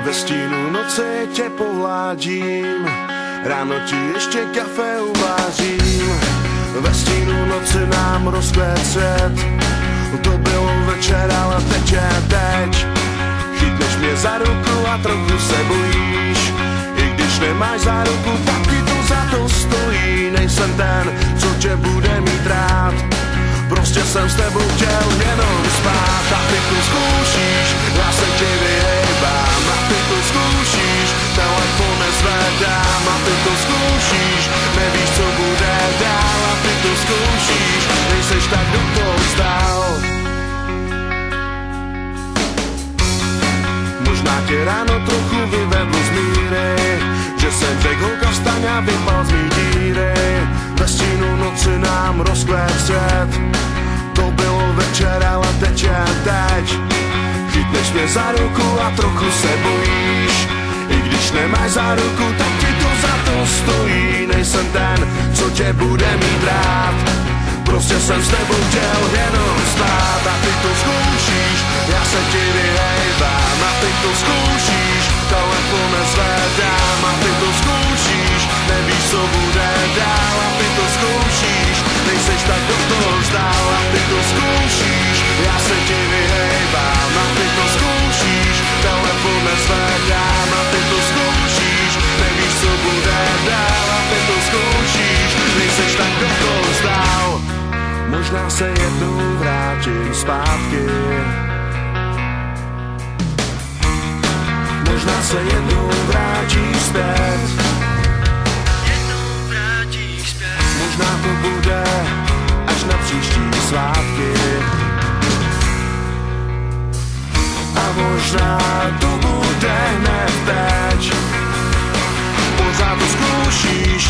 Ve stínu noci tě pohladím, ráno ti ještě kafe uvařím. Ve stínu noci nám rozkvět svět, to bylo večer, ale teď je teď. Chytneš mě za ruku a trochu se bojíš, i když nemáš za ruku, tak ti to za to stojí. Nejsem ten, co tě bude mít rád, prostě jsem s tebou chtěl jenom spát. A ty to zkoušíš, já se ti vyhejbám. A ty to zkoušíš, telefon nezvedám. A ty to zkoušíš, nevíš, co bude dál. A ty to zkoušíš, nejseš tak do toho vzdál. Možná tě ráno trochu vyvedl z míry, že jsem řekl holka vstaň a vypal z mý díry. Ve stínu noci nám rozkvět svět, to bylo večer, ale teď je teď. Chytneš mě za ruku a trochu se bojíš, i když nemáš za ruku, tak ti to za to stojí. Nejsem ten, co tě bude mít rád, prostě jsem s tebou chtěl jenom spát. A ty to zkoušíš, já se ti vyhejbám. A ty to zkoušíš, telefon nezvedám. A ty to zkoušíš, nevíš, co bude dál. A ty to zkoušíš, nejseš tak do toho vzdál. A ty to zkoušíš, já se ti vyhejbám. A ty to zkoušíš, telefon nezvedám. A ty to zkoušíš, nevíš, co bude dál. A ty to zkoušíš, nejseš tak do toho vzdál. Možná se jednou vrátím zpátky, možná se jednou vrátíš zpět. Možná to bude až na příští svátky, a možná to bude hned teď. Pořád to zkoušíš,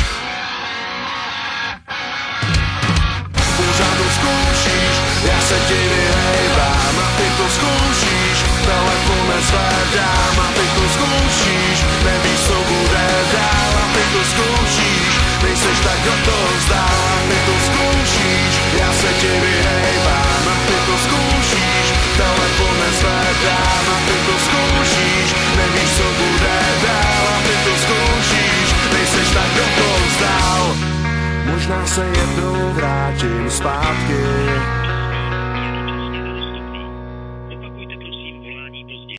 pořád to zkoušíš, já se ti vyhejbám. A ty to zkoušíš, telefon nezvedám. A ty to zkoušíš, nevíš, co bude dál. A ty to zkoušíš, nejseš tak do toho vzdál. A ty to zkoušíš, já se ti vyhejbám. A ty to zkoušíš, telefon nezvedám. A ty to zkoušíš, nevíš, co bude dál. A ty to zkoušíš, nejseš tak do toho vzdál. Možná se jednou vrátím zpátky,